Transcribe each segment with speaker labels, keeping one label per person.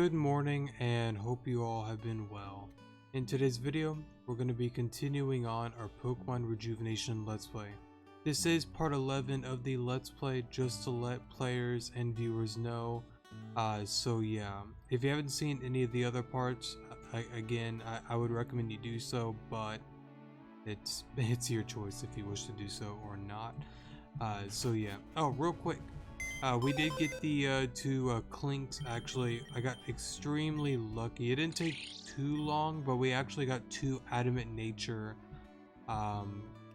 Speaker 1: Good morning and hope you all have been well. In today's video, we're going to be continuing on our Pokemon Rejuvenation Let's Play. This is part 11 of the Let's Play, just to let players and viewers know. So yeah, if you haven't seen any of the other parts, I would recommend you do so, but it's your choice if you wish to do so or not. So yeah. Oh, real quick. We did get the two clinks. Actually, I got extremely lucky. It didn't take too long, but we actually got two adamant nature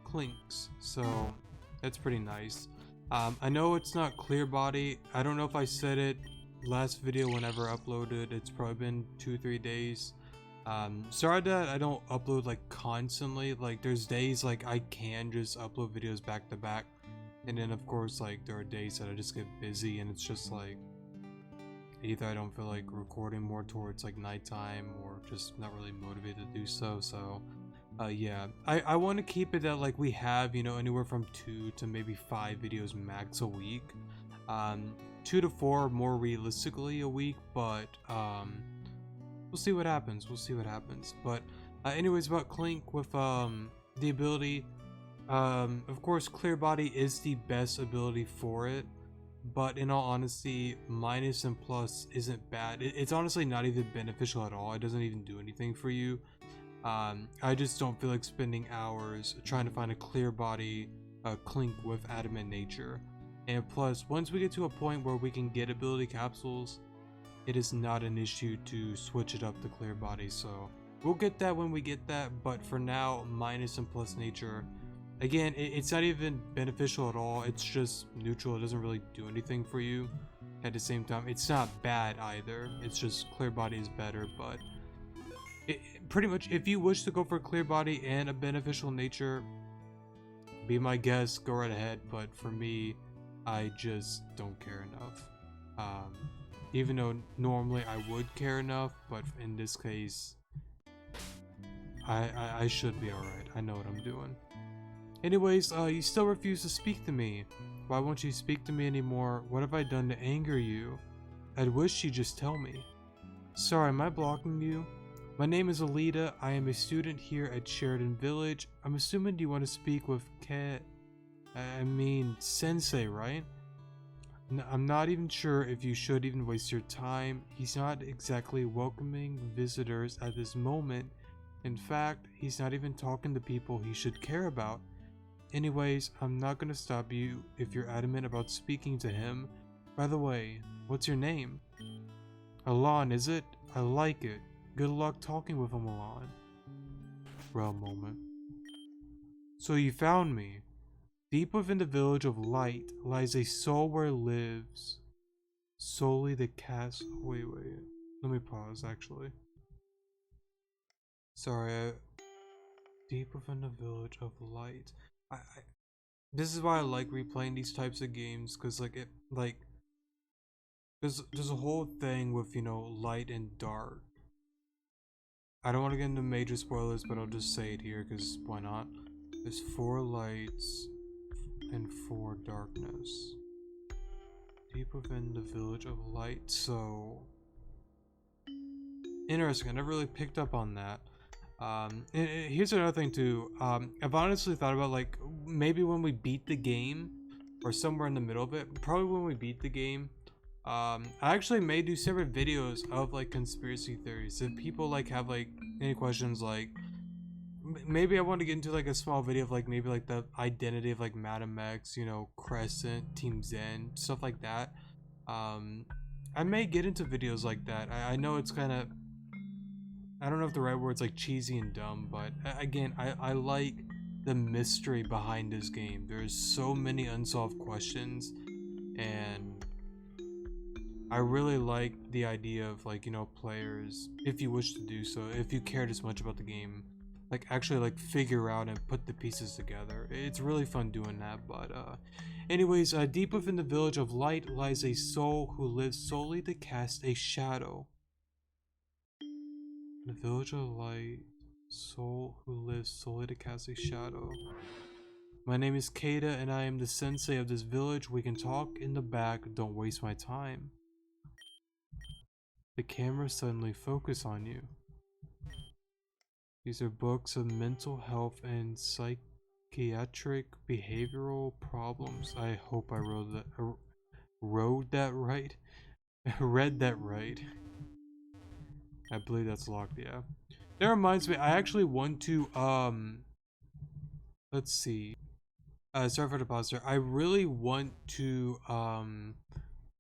Speaker 1: clinks, so that's pretty nice. I know it's not clear body. I don't know if I said it last video whenever I uploaded. It's probably been 2-3 days. Sorry that I don't upload like constantly. Like there's days like I can just upload videos back to back. And then of course, like there are days that I just get busy and it's just like either I don't feel like recording more towards like nighttime or just not really motivated to do so. So yeah, I want to keep it that like we have, you know, anywhere from 2 to maybe 5 videos max a week. 2 to 4 more realistically a week, but we'll see what happens. But anyways, about Clink with the ability. Of course, Clear Body is the best ability for it, but in all honesty, minus and plus isn't bad. It's honestly not even beneficial at all. It doesn't even do anything for you. I just don't feel like spending hours trying to find a Clear Body Clink with Adamant Nature. And plus, once we get to a point where we can get ability capsules, it is not an issue to switch it up to Clear Body. So we'll get that when we get that, but for now, minus and plus nature. Again, it's not even beneficial at all. It's just neutral. It doesn't really do anything for you. At the same time, it's not bad either. It's just Clear Body is better, but pretty much if you wish to go for Clear Body and a beneficial nature, be my guest, go right ahead. But for me, I just don't care enough. Even though normally I would care enough, but in this case, I should be alright. I know what I'm doing. Anyways, you still refuse to speak to me. Why won't you speak to me anymore? What have I done to anger you? I'd wish you'd just tell me. Sorry, am I blocking you? My name is Alita. I am a student here at Sheridan Village. I'm assuming you want to speak with Sensei, right? I'm not even sure if you should even waste your time. He's not exactly welcoming visitors at this moment. In fact, he's not even talking to people he should care about. Anyways, I'm not gonna stop you if you're adamant about speaking to him. By the way, what's your name? Alon, is it? I like it. Good luck talking with him, Alon. For a moment. So you found me. Deep within the village of light lies a soul where lives solely the castle. Wait. Let me pause, actually. Sorry, deep within the village of light. This is why I like replaying these types of games, because there's a whole thing with, you know, light and dark. I don't want to get into major spoilers, but I'll just say it here because why not? There's 4 lights and 4 darkness deep within the village of light. So interesting. I never really picked up on that. And here's another thing too. I've honestly thought about like maybe when we beat the game or somewhere in the middle of it, probably when we beat the game. I actually may do separate videos of like conspiracy theories. If people like have like any questions, like maybe I want to get into like a small video of like maybe like the identity of like Madam X, you know, Crescent, Team Zen, stuff like that. I may get into videos like that. I know it's kind of, I don't know if the right word's like cheesy and dumb, but again, I like the mystery behind this game. There's so many unsolved questions, and I really like the idea of like, you know, players, if you wish to do so, if you cared as much about the game, like actually like figure out and put the pieces together. It's really fun doing that. But anyways, deep within the village of light lies a soul who lives solely to cast a shadow. The village of light, soul who lives solely to cast a shadow. My name is Kada and I am the sensei of this village. We can talk in the back, don't waste my time. the camera suddenly focus on you. These are books of mental health and psychiatric behavioral problems. I hope I wrote that right. Read that right. I believe that's locked, yeah. That reminds me, I actually want to, let's see. Sorry for the pause there. I really want to,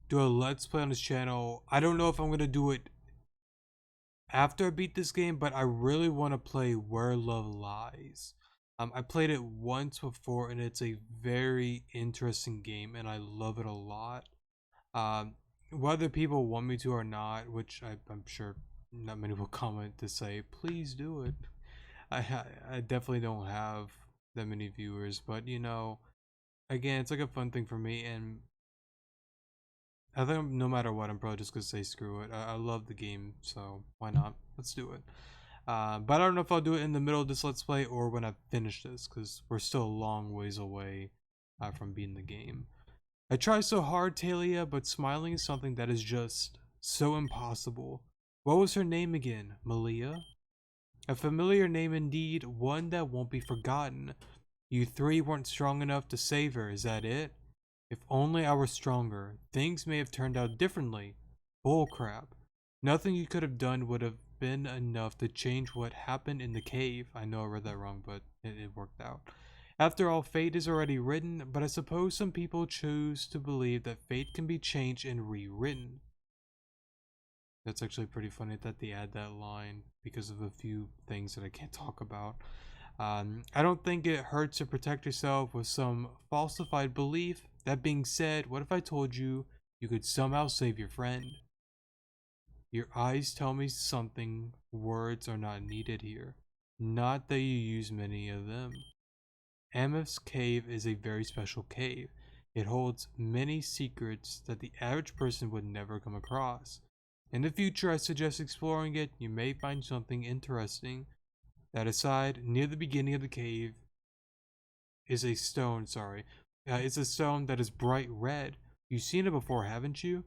Speaker 1: do a let's play on this channel. I don't know if I'm gonna do it after I beat this game, but I really want to play Where Love Lies. I played it once before, and it's a very interesting game, and I love it a lot. Um, Whether people want me to or not, which I'm sure not many will comment to say, please do it. I definitely don't have that many viewers, but you know, again, it's like a fun thing for me, and I think no matter what, I'm probably just gonna say screw it. I love the game, so why not? Let's do it. But I don't know if I'll do it in the middle of this let's play or when I finish this, because we're still a long ways away from beating the game. I try so hard, Talia, but smiling is something that is just so impossible. What was her name again? Malia? A familiar name indeed, one that won't be forgotten. You three weren't strong enough to save her, is that it? If only I were stronger, things may have turned out differently. Bullcrap. Nothing you could have done would have been enough to change what happened in the cave. I know I read that wrong, but it worked out. After all, fate is already written, but I suppose some people choose to believe that fate can be changed and rewritten. That's actually pretty funny that they add that line because of a few things that I can't talk about. I don't think it hurts to protect yourself with some falsified belief. That being said, what if I told you you could somehow save your friend? Your eyes tell me something. Words are not needed here. Not that you use many of them. Ameth's cave is a very special cave. It holds many secrets that the average person would never come across. In the future, I suggest exploring it. You may find something interesting. That aside, near the beginning of the cave is a stone, it's a stone that is bright red. You've seen it before, haven't you?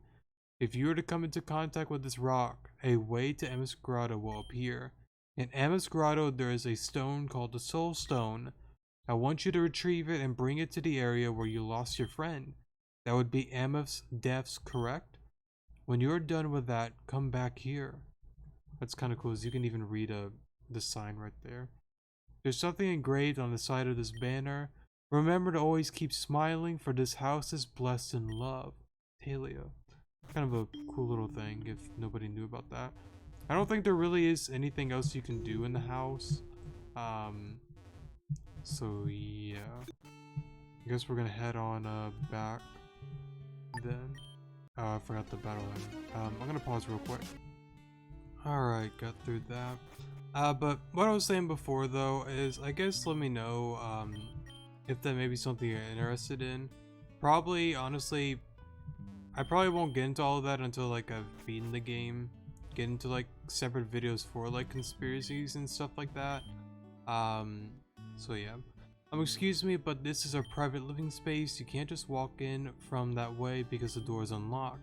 Speaker 1: If you were to come into contact with this rock, a way to Ameth's Grotto will appear. In Ameth's Grotto, there is a stone called the Soul Stone. I want you to retrieve it and bring it to the area where you lost your friend. That would be Ameth's depths, correct? When you're done with that, come back here. That's kind of cool, as you can even read the sign right there. There's something engraved on the side of this banner. Remember to always keep smiling, for this house is blessed in love. Talia. Kind of a cool little thing, if nobody knew about that. I don't think there really is anything else you can do in the house. So yeah. I guess we're gonna head on back then. I forgot the battle end. I'm gonna pause real quick. Alright, got through that. But what I was saying before though is, I guess let me know if that may be something you're interested in. Probably, honestly, I probably won't get into all of that until like I've beaten the game. Get into like separate videos for like conspiracies and stuff like that. So yeah. Excuse me, but this is our private living space. You can't just walk in from that way because the door is unlocked.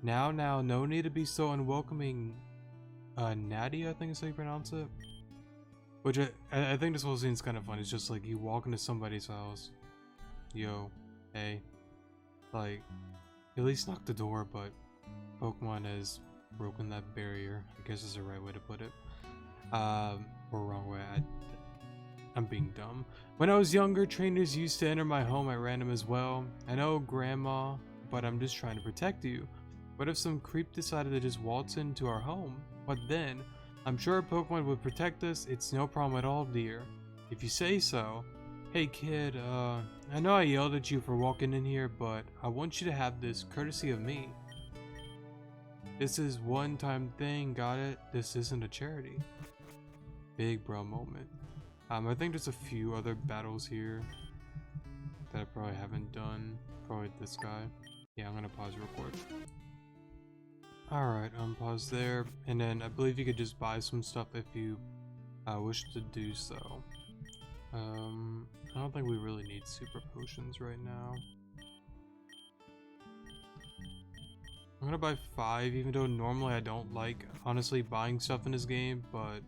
Speaker 1: Now, no need to be so unwelcoming. Nadia, I think is how you pronounce it. Which I think this whole scene's kind of fun. It's just like you walk into somebody's house. Yo, hey. Like, at least knock the door, but Pokemon has broken that barrier. I guess is the right way to put it. Or wrong way. I'm being dumb. When I was younger, trainers used to enter my home at random as well. I know, Grandma, but I'm just trying to protect you. What if some creep decided to just waltz into our home? What then? I'm sure a Pokemon would protect us. It's no problem at all, dear. If you say so. Hey kid, I know I yelled at you for walking in here, but I want you to have this courtesy of me. This is one-time thing, got it? This isn't a charity. Big bro moment. I think there's a few other battles here that I probably haven't done. Probably this guy. Yeah, I'm gonna pause real quick. Alright, pause there. And then I believe you could just buy some stuff if you wish to do so. I don't think we really need super potions right now. I'm gonna buy 5, even though normally I don't like, honestly, buying stuff in this game, but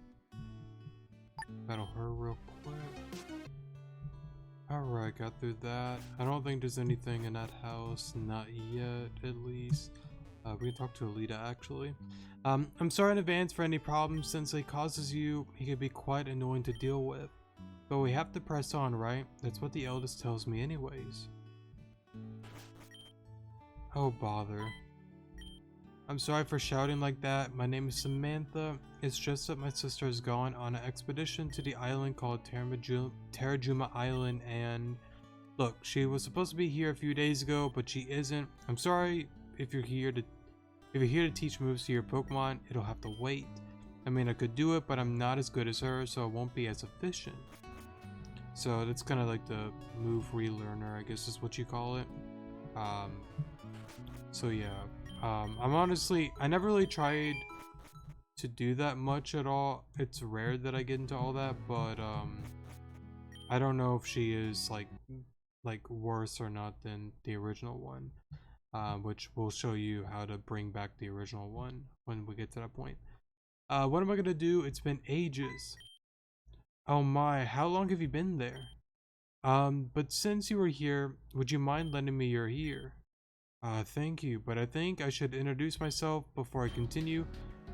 Speaker 1: battle her real quick. Alright, got through that. I don't think there's anything in that house, not yet, at least. We can talk to Alita, actually. I'm sorry in advance for any problems Sensei causes you. He can be quite annoying to deal with. But we have to press on, right? That's what the eldest tells me anyways. Oh, bother. I'm sorry for shouting like that. My name is Samantha. It's just that my sister has gone on an expedition to the island called Terajuma Island, and look, she was supposed to be here a few days ago, but she isn't. I'm sorry if you're here to teach moves to your Pokemon, it'll have to wait. I mean, I could do it, but I'm not as good as her, so it won't be as efficient. So that's kind of like the move relearner, I guess is what you call it. So yeah. I never really tried to do that much at all. It's rare that I get into all that, but I don't know if she is like worse or not than the original one, which will show you how to bring back the original one when we get to that point. What am I gonna do? It's been ages. Oh my, how long have you been there? But since you were here, would you mind lending me your ear? Thank you, but I think I should introduce myself before I continue.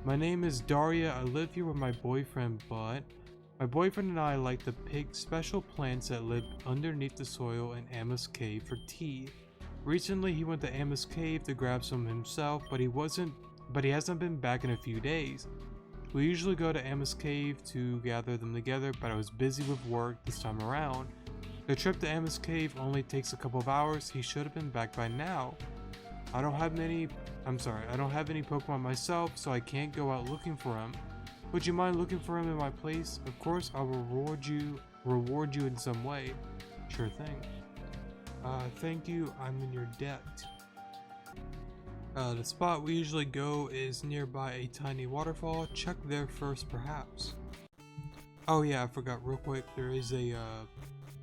Speaker 1: My name is Daria. I live here with my boyfriend, but my boyfriend and I like to pick special plants that live underneath the soil in Amos Cave for tea. Recently, he went to Amos Cave to grab some himself, but he hasn't been back in a few days. We usually go to Amos Cave to gather them together, but I was busy with work this time around. The trip to Amos Cave only takes a couple of hours. He should have been back by now. I don't have any Pokemon myself, so I can't go out looking for him. Would you mind looking for him in my place? Of course, I'll reward you in some way. Sure thing. Thank you, I'm in your debt. The spot we usually go is nearby a tiny waterfall. Check there first, perhaps. Oh yeah, I forgot real quick, there is a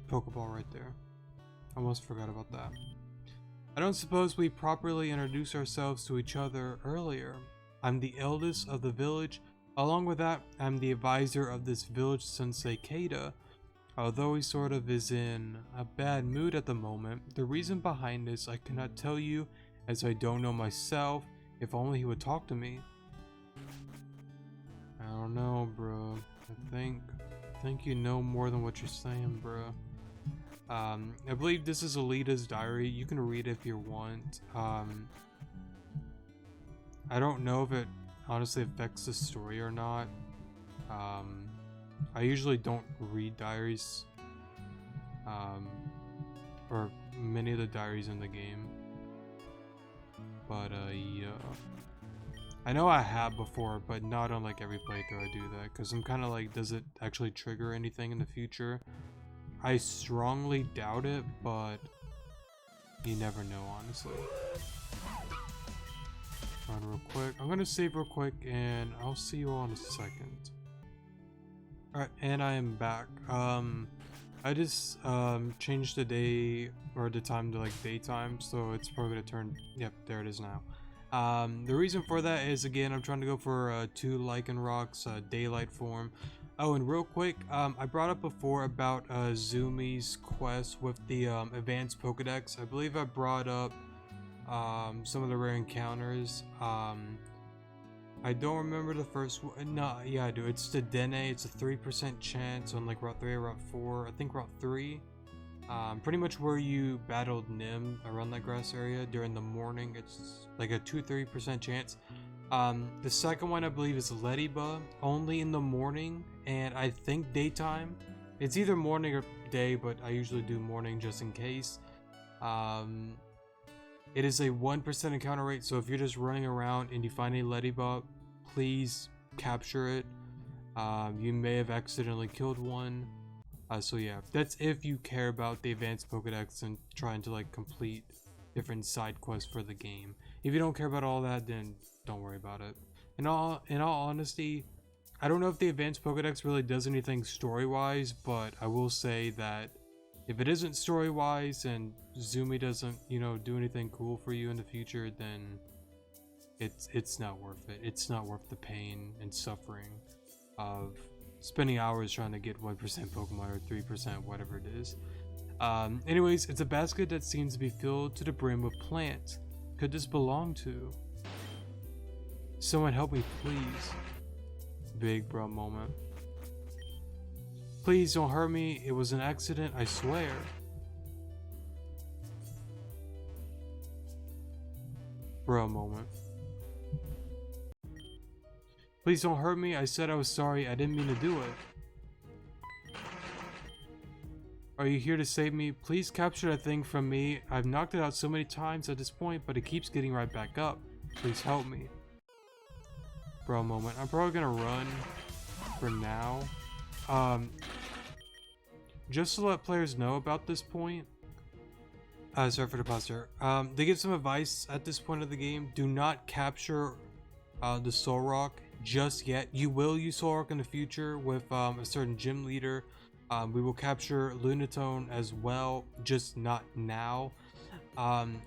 Speaker 1: Pokeball right there. Almost forgot about that. I don't suppose we properly introduced ourselves to each other earlier. I'm the eldest of the village. Along with that, I'm the advisor of this village Sensei Keita. Although he sort of is in a bad mood at the moment, the reason behind this I cannot tell you as I don't know myself. If only he would talk to me. I don't know, bro. I think you know more than what you're saying, bro. I believe this is Alita's diary. You can read it if you want. I don't know if it honestly affects the story or not. I usually don't read diaries, or many of the diaries in the game. But yeah, I know I have before, but not on like every playthrough I do that, because I'm kind of like, does it actually trigger anything in the future? I strongly doubt it, but you never know, honestly. Run real quick. I'm gonna save real quick, and I'll see you all in a second. Alright, and I am back. I just changed the day or the time to like daytime, so it's probably gonna turn. Yep, there it is now. The reason for that is, again, I'm trying to go for 2 Lycanroc's daylight form. Oh, and real quick, I brought up before about Zumi's quest with the advanced Pokedex. I believe I brought up some of the rare encounters. I don't remember the first one. No, yeah, I do. It's the Dene. It's a 3% chance on like Route 3 or Route 4. I think Route 3. Pretty much where you battled Nim around that grass area during the morning. It's like a 2-3% chance. The second one I believe is Lediba, only in the morning, and I think daytime. It's either morning or day, but I usually do morning just in case. It is a 1% encounter rate, so if you're just running around and you find a Lediba, please capture it. You may have accidentally killed one. So yeah, that's if you care about the advanced Pokedex and trying to like complete different side quests for the game. If you don't care about all that, then don't worry about it. In all honesty, I don't know if the advanced Pokedex really does anything story-wise, but I will say that if it isn't story-wise and Zumi doesn't, you know, do anything cool for you in the future, then it's not worth it. It's not worth the pain and suffering of spending hours trying to get 1% Pokemon or 3%, whatever it is. Anyways, it's a basket that seems to be filled to the brim with plants. Could this belong to? Someone help me, please. Big bro moment. Please don't hurt me. It was an accident, I swear. Bro moment. Please don't hurt me. I said I was sorry. I didn't mean to do it. Are you here to save me? Please capture that thing from me. I've knocked it out so many times at this point, but it keeps getting right back up. Please help me. Bro moment. I'm probably gonna run for now. Just to let players know about this point. Sorry for the pause there. They give some advice at this point of the game. Do not capture the Soul Rock just yet. You will use Soul Rock in the future with a certain gym leader. We will capture Lunatone as well, just not now.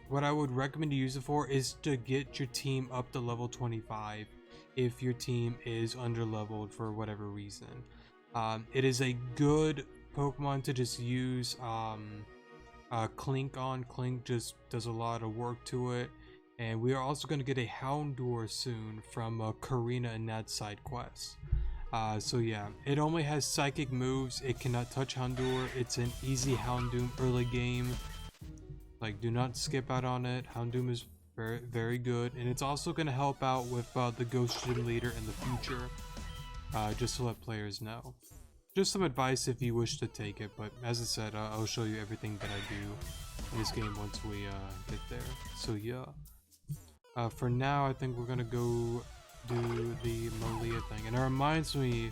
Speaker 1: What I would recommend you use it for is to get your team up to level 25 if your team is under leveled for whatever reason. It is a good Pokemon to just use Clink on. Clink just does a lot of work to it. And we are also going to get a Houndour soon from Karina in that side quest. So yeah, it only has psychic moves. It cannot touch Houndour. It's an easy Houndoom early game. Like, do not skip out on it. Houndoom is very, very good. And it's also going to help out with the Ghost Gym Leader in the future. Just to let players know. Just some advice if you wish to take it, but as I said, I'll show you everything that I do in this game once we get there. So yeah, for now I think we're gonna go do the Malia thing, and it reminds me,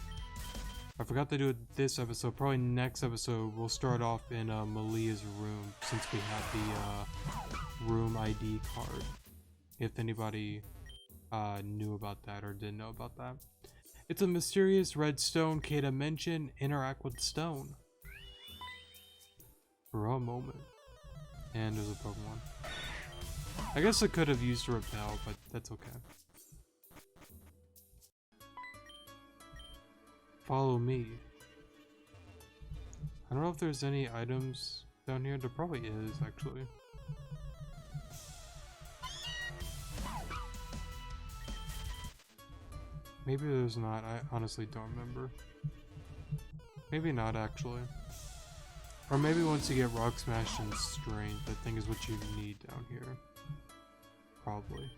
Speaker 1: I forgot to do it this episode. Probably next episode we'll start off in Malia's room, since we have the room ID card. If anybody knew about that or didn't know about that. It's a mysterious red stone. Kata mentioned interact with the stone. For a moment. And there's a Pokemon. I guess I could have used a repel, but that's okay. Follow me. I don't know if there's any items down here. There probably is, actually. Maybe there's not. I honestly don't remember. Maybe not, actually. Or maybe once you get Rock Smash and Strength, I think is what you need down here. Probably.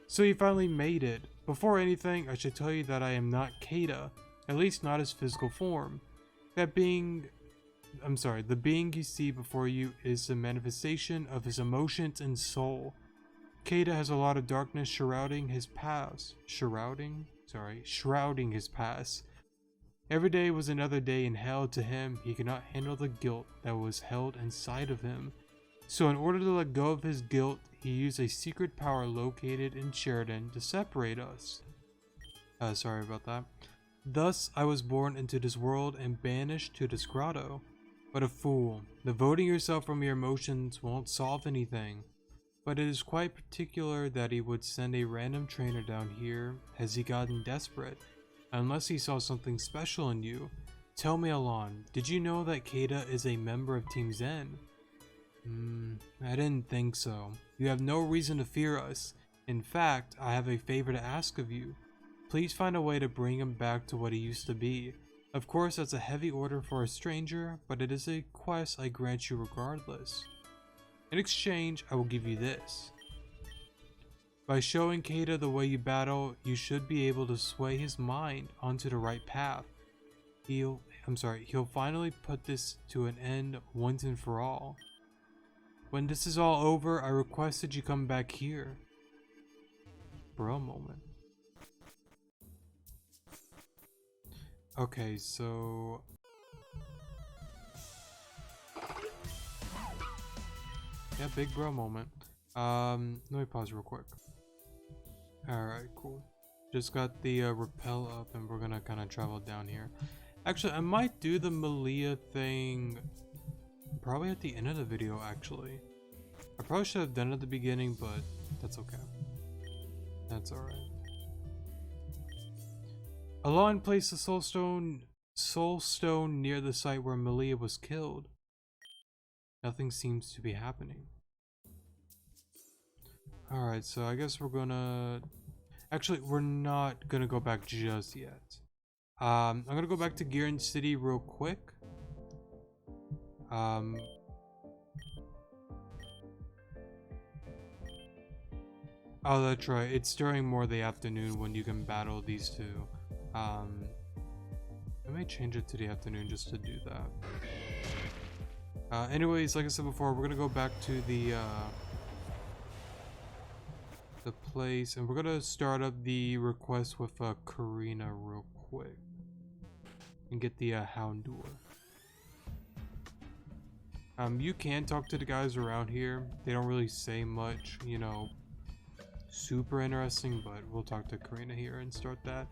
Speaker 1: So you finally made it. Before anything, I should tell you that I am not Kata. At least not his physical form. The being you see before you is the manifestation of his emotions and soul. Kata has a lot of darkness shrouding his past. Shrouding his past. Every day was another day in hell to him. He could not handle the guilt that was held inside of him. So in order to let go of his guilt, he used a secret power located in Sheridan to separate us. Sorry about that. Thus, I was born into this world and banished to this grotto. But a fool. Devoting yourself from your emotions won't solve anything. But it is quite particular that he would send a random trainer down here. Has he gotten desperate? Unless he saw something special in you. Tell me, Alon, did you know that Kata is a member of Team Zen? I didn't think so. You have no reason to fear us. In fact, I have a favor to ask of you. Please find a way to bring him back to what he used to be. Of course, that's a heavy order for a stranger, but it is a quest I grant you regardless. In exchange, I will give you this. By showing Kata the way you battle, you should be able to sway his mind onto the right path. He'll finally put this to an end once and for all. When this is all over, I request that you come back here. For a moment. Okay, so... yeah, big bro moment. Let me pause real quick. Alright, cool. Just got the rappel up and we're gonna kind of travel down here. Actually, I might do the Malia thing probably at the end of the video, actually. I probably should have done it at the beginning, but that's okay. That's alright. Alon placed the soul stone near the site where Malia was killed. Nothing seems to be happening. Alright, so I guess we're gonna... Actually, we're not gonna go back just yet. I'm gonna go back to Giron City real quick. Oh, that's right. It's during more the afternoon when you can battle these two. I may change it to the afternoon just to do that. Anyways, like I said before, we're gonna go back to the place, and we're gonna start up the request with Karina real quick and get the Houndour. You can talk to the guys around here. They don't really say much, you know, super interesting, but we'll talk to Karina here and start that.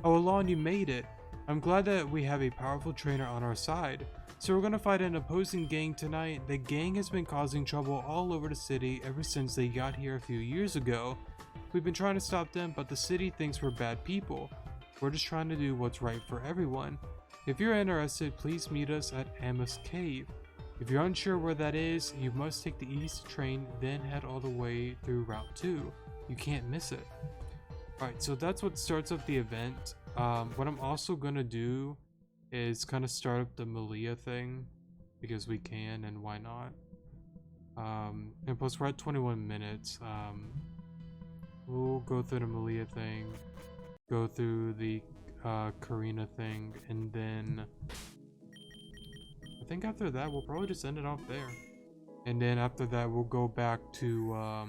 Speaker 1: Oh, Alon, you made it. I'm glad that we have a powerful trainer on our side. So we're gonna fight an opposing gang tonight. The gang has been causing trouble all over the city ever since they got here a few years ago. We've been trying to stop them, but the city thinks we're bad people. We're just trying to do what's right for everyone. If you're interested, please meet us at Amos Cave. If you're unsure where that is, you must take the east train, then head all the way through Route 2. You can't miss it. Alright, so that's what starts up the event. What I'm also gonna do is kind of start up the Malia thing, because we can, and why not. And plus we're at 21 minutes. We'll go through the Malia thing, go through the Karina thing, and then I think after that we'll probably just end it off there. And then after that we'll go back to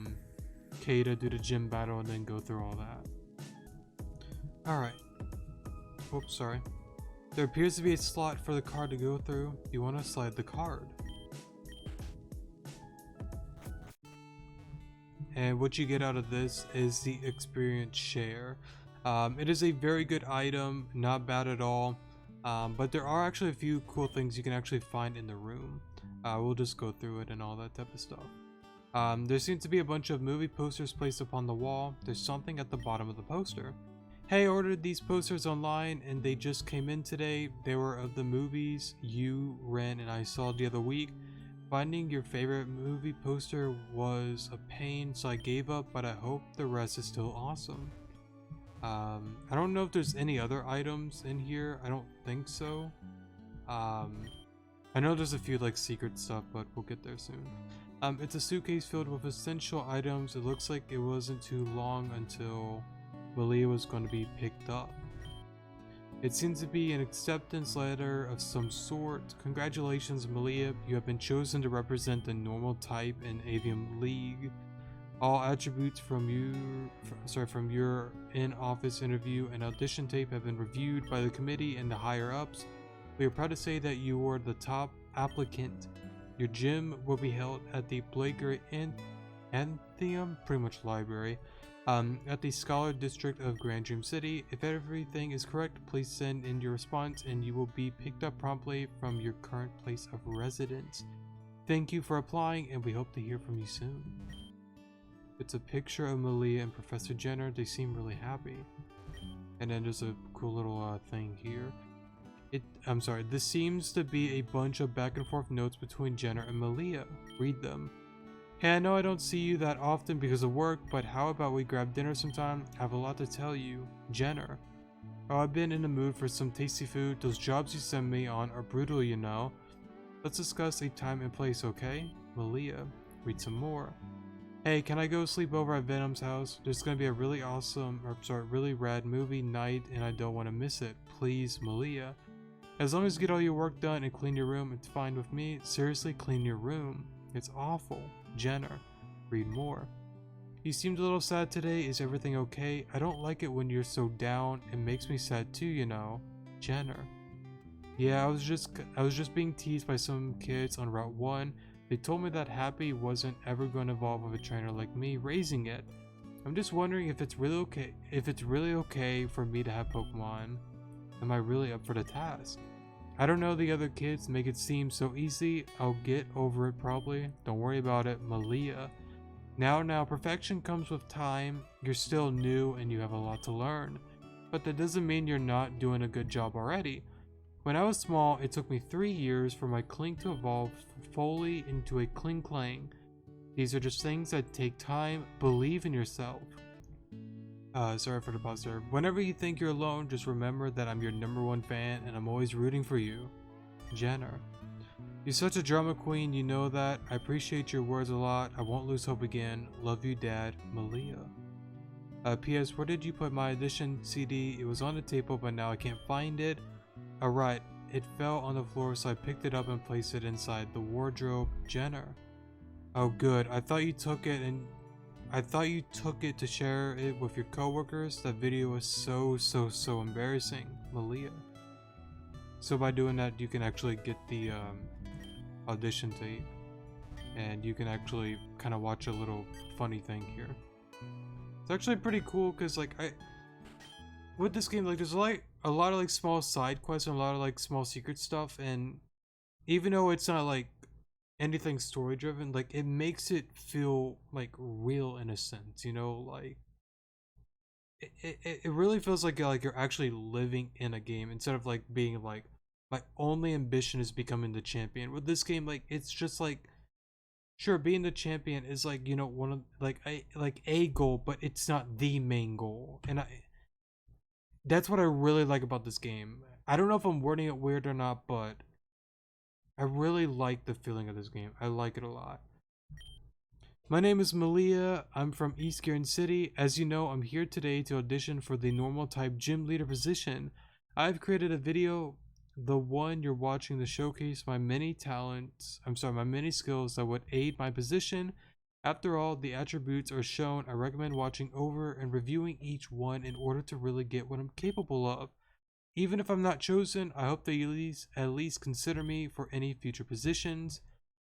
Speaker 1: Kada, do the gym battle, and then go through all that. Alright. Oops, sorry. There appears to be a slot for the card to go through. You want to slide the card. And what you get out of this is the experience share. It is a very good item, not bad at all. But there are actually a few cool things you can actually find in the room. We'll just go through it and all that type of stuff. There seems to be a bunch of movie posters placed upon the wall. There's something at the bottom of the poster. Hey, I ordered these posters online and they just came in today. They were of the movies you, Ren, and I saw the other week. Finding your favorite movie poster was a pain, so I gave up, but I hope the rest is still awesome. I don't know if there's any other items in here. I don't think so. I know there's a few like secret stuff, but we'll get there soon. It's a suitcase filled with essential items. It looks like it wasn't too long until Malia was going to be picked up. It seems to be an acceptance letter of some sort. Congratulations, Malia. You have been chosen to represent the normal type in Avium League. All attributes from your in-office interview and audition tape have been reviewed by the committee and the higher-ups. We are proud to say that you were the top applicant. Your gym will be held at the Blaker Anthem, pretty much library, at the Scholar District of Grand Dream City. If everything is correct, please send in your response and you will be picked up promptly from your current place of residence. Thank you for applying and we hope to hear from you soon. It's a picture of Malia and Professor Jenner. They seem really happy. And then there's a cool little thing here. I'm sorry, this seems to be a bunch of back and forth notes between Jenner and Malia. Read them. Hey, I know I don't see you that often because of work, but how about we grab dinner sometime? I have a lot to tell you. Jenner. Oh, I've been in the mood for some tasty food. Those jobs you send me on are brutal, you know. Let's discuss a time and place, okay? Malia. Read some more. Hey, can I go sleep over at Venom's house? There's gonna be a really really rad movie night and I don't want to miss it. Please, Malia. As long as you get all your work done and clean your room, it's fine with me. Seriously, clean your room. It's awful. Jenner. Read more. You seemed a little sad today. Is everything okay? I don't like it when you're so down. It makes me sad too, you know. Jenner. Yeah, I was just being teased by some kids on Route 1. They told me that Happy wasn't ever going to evolve with a trainer like me raising it. I'm just wondering if it's really okay for me to have Pokemon. Am I really up for the task? I don't know, the other kids make it seem so easy. I'll get over it probably. Don't worry about it, Malia. Now, perfection comes with time. You're still new and you have a lot to learn, but that doesn't mean you're not doing a good job already. When I was small, it took me 3 years for my Clink to evolve fully into a Klinklang. These are just things that take time. Believe in yourself. Sorry for the pause there. Whenever you think you're alone, just remember that I'm your #1 fan and I'm always rooting for you. Jenner. You're such a drama queen, you know that. I appreciate your words a lot. I won't lose hope again. Love you, Dad. Malia. P.S. Where did you put my edition CD? It was on the table, but now I can't find it. Alright, it fell on the floor, so I picked it up and placed it inside the wardrobe. Jenner. Oh good, I thought you took it to share it with your coworkers. That video was so embarrassing. Malia. So by doing that, you can actually get the audition tape, and you can actually kind of watch a little funny thing here. It's actually pretty cool because like with this game, like there's like a lot of like small side quests and a lot of like small secret stuff, and even though it's not like anything story driven, like it makes it feel like real in a sense, you know, like it really feels like you're actually living in a game instead of like being like my only ambition is becoming the champion. With this game, like it's just like sure, being the champion is like, you know, one of like a goal, but it's not the main goal. And that's what I really like about this game. I don't know if I'm wording it weird or not, but I really like the feeling of this game. I like it a lot. My name is Malia. I'm from East Garden City. As you know, I'm here today to audition for the normal type gym leader position. I've created a video, the one you're watching, to showcase my many skills that would aid my position. After all, the attributes are shown. I recommend watching over and reviewing each one in order to really get what I'm capable of. Even if I'm not chosen, I hope that you at least consider me for any future positions.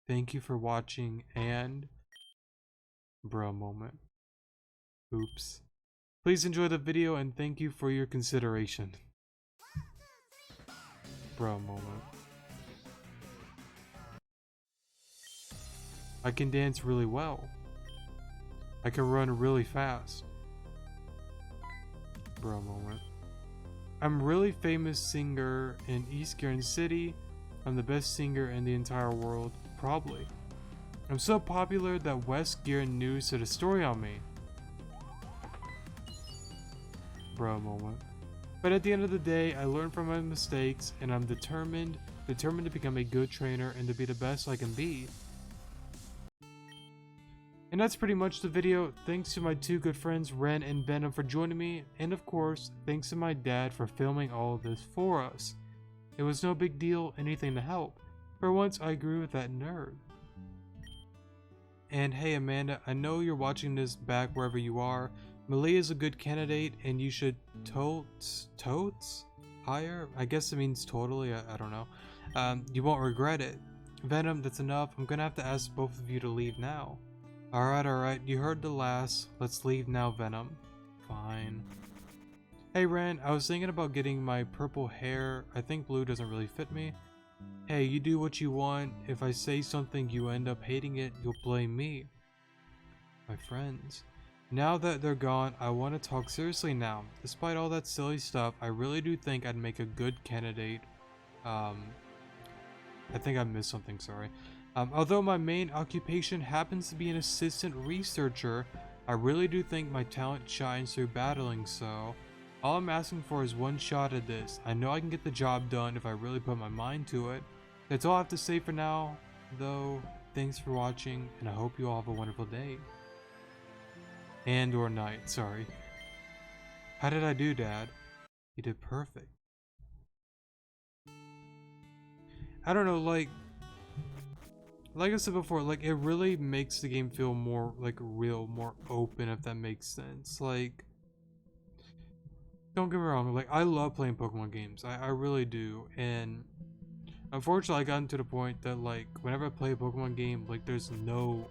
Speaker 1: Thank you for watching, and bro moment. Oops. Please enjoy the video and thank you for your consideration. Bro moment. I can dance really well. I can run really fast. Bro moment. I'm a really famous singer in East Garden City. I'm the best singer in the entire world, probably. I'm so popular that West Garden News did a story on me. Bro moment. But at the end of the day, I learned from my mistakes and I'm determined to become a good trainer and to be the best I can be. And that's pretty much the video. Thanks to my two good friends, Ren and Venom, for joining me. And of course, thanks to my dad for filming all of this for us. It was no big deal, anything to help. For once, I agree with that nerd. And hey Amanda, I know you're watching this back wherever you are. Malia is a good candidate and you should totes hire? I guess it means totally, I don't know. You won't regret it. Venom, that's enough. I'm gonna have to ask both of you to leave now. Alright, you heard the last. Let's leave now, Venom. Fine. Hey Ren, I was thinking about getting my purple hair. I think blue doesn't really fit me. Hey, you do what you want. If I say something you end up hating it, you'll blame me. My friends. Now that they're gone, I want to talk seriously now. Despite all that silly stuff, I really do think I'd make a good candidate. I think I missed something, sorry. Although my main occupation happens to be an assistant researcher, I really do think my talent shines through battling, so all I'm asking for is one shot at this. I know I can get the job done if I really put my mind to it. That's all I have to say for now, though. Thanks for watching, and I hope you all have a wonderful day. And or night, sorry. How did I do, Dad? You did perfect. I don't know, like I said before, like it really makes the game feel more like real, more open, if that makes sense. Like, don't get me wrong, like I love playing Pokemon games. I really do. And unfortunately I gotten to the point that like whenever I play a Pokemon game, like there's no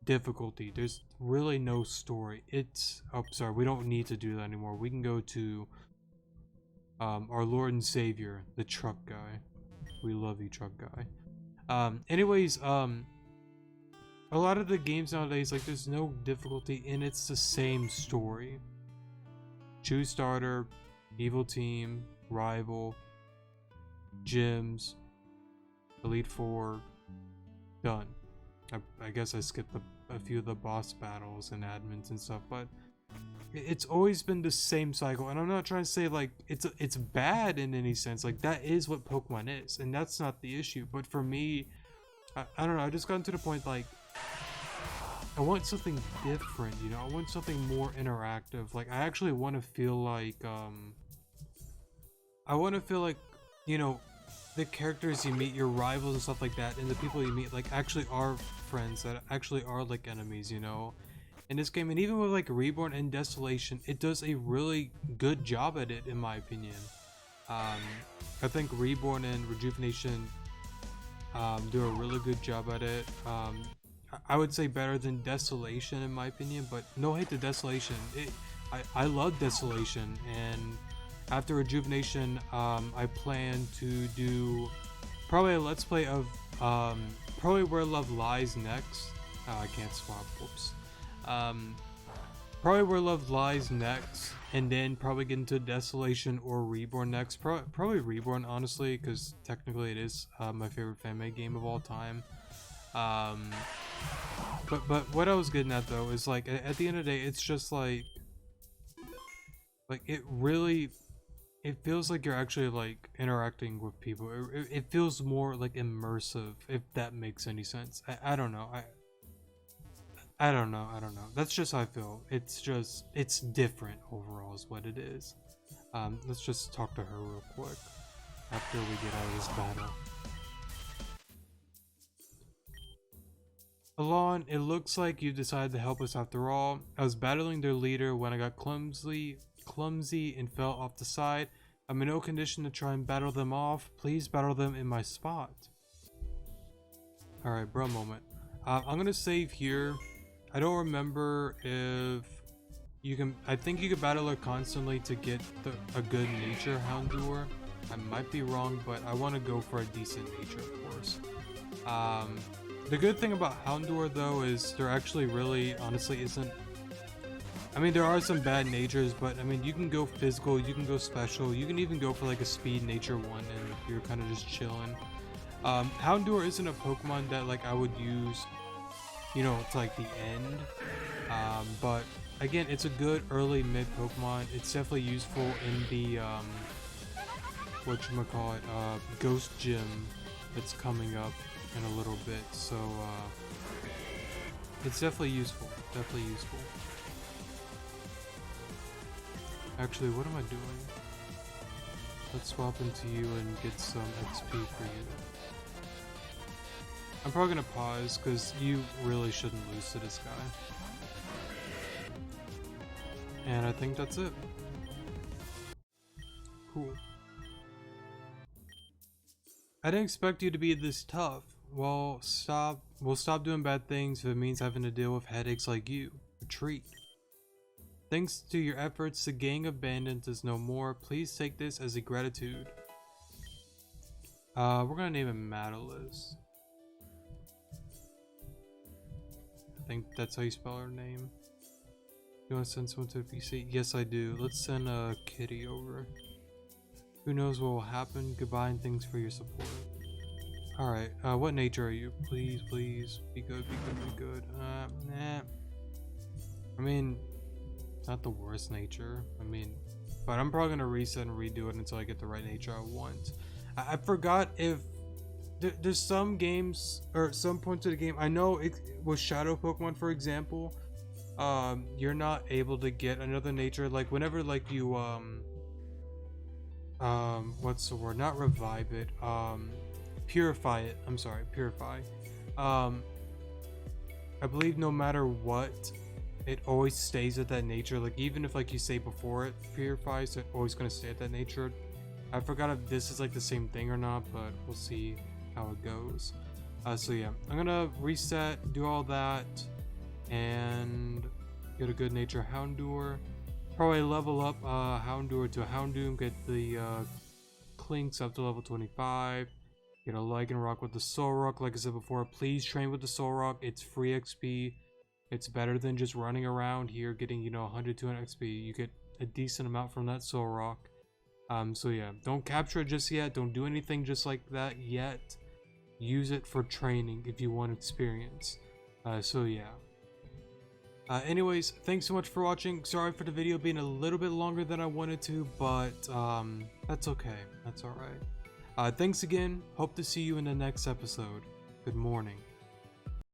Speaker 1: difficulty. There's really no story. It's oh sorry, we don't need to do that anymore. We can go to our Lord and Savior, the truck guy. We love you, truck guy. Anyways, a lot of the games nowadays, like, there's no difficulty and it's the same story. Choose starter, evil team, rival, gyms, elite four, done. I guess I skipped a few of the boss battles and admins and stuff, but it's always been the same cycle. And I'm not trying to say like it's bad in any sense. Like, that is what Pokemon is, and that's not the issue. But for me, I don't know, I just gotten to the point like I want something different, you know. I want something more interactive. Like, I actually want to feel like you know, the characters you meet, your rivals and stuff like that, and the people you meet, like, actually are friends, that actually are like enemies, you know, in this game. And even with like Reborn and Desolation, it does a really good job at it, in my opinion. I think Reborn and Rejuvenation do a really good job at it. I would say better than Desolation, in my opinion, but no hate to Desolation. I love Desolation, and after Rejuvenation, I plan to do probably a let's play of probably Where Love Lies next. I can't swap. Whoops. Probably Where Love Lies next, and then probably get into Desolation or Reborn next. Probably Reborn, honestly, because technically it is my favorite fan-made game of all time. But what I was getting at though is like at the end of the day, it's just like it feels like you're actually like interacting with people. It feels more like immersive, if that makes any sense. I don't know. I don't know. That's just how I feel. It's different overall is what it is. Let's just talk to her real quick after we get out of this battle. Alon, it looks like you decided to help us after all. I was battling their leader when I got clumsy and fell off the side. I'm in no condition to try and battle them off. Please battle them in my spot. Alright, bro, moment. I'm gonna save here. I don't remember if you can. I think you can battle her constantly to get a good nature Houndour. I might be wrong, but I want to go for a decent nature, of course. The good thing about Houndour though is there actually really honestly isn't. I mean, there are some bad natures, but I mean, you can go physical, you can go special, you can even go for like a speed nature one, and you're kind of just chilling. Houndour isn't a Pokemon that like I would use, you know, to like the end. But again, it's a good early mid Pokemon. It's definitely useful in the whatchamacallit, Ghost Gym that's coming up in a little bit. So it's definitely useful. Actually, what am I doing? Let's swap into you and get some XP for you. I'm probably gonna pause because you really shouldn't lose to this guy. And I think that's it. Cool. I didn't expect you to be this tough. We'll stop doing bad things if it means having to deal with headaches like you. Retreat. Thanks to your efforts, the gang of bandits is no more. Please take this as a gratitude. We're gonna name him Matalis. I think that's how you spell her name. You want to send someone to the PC? Yes, I do. Let's send a kitty over. Who knows what will happen? Goodbye and thanks for your support. Alright, what nature are you? Please, be good. Nah. I mean, it's not the worst nature. I mean, but I'm probably gonna reset and redo it until I get the right nature I want. I forgot if there's some games or some points of the game. I know it with Shadow Pokemon, for example. You're not able to get another nature. Like whenever like you what's the word? Not revive it. Purify it. I'm sorry, purify. I believe no matter what, it always stays at that nature. Like even if like you say before it purifies, it's always gonna stay at that nature. I forgot if this is like the same thing or not, but we'll see how it goes. So yeah, I'm gonna reset, do all that, and get a good nature Houndour. Probably level up Houndour to Houndoom, get the Clinks up to level 25. get a leg and rock with the soul rock. Like I said before, please train with the soul rock. It's free XP. It's better than just running around here getting, you know, 100, 200 XP. You get a decent amount from that soul rock. So yeah, don't capture it just yet. Don't do anything just like that yet. Use it for training if you want experience. So yeah. Anyways, thanks so much for watching. Sorry for the video being a little bit longer than I wanted to, but that's okay. That's alright. Thanks again. Hope to see you in the next episode. Good morning.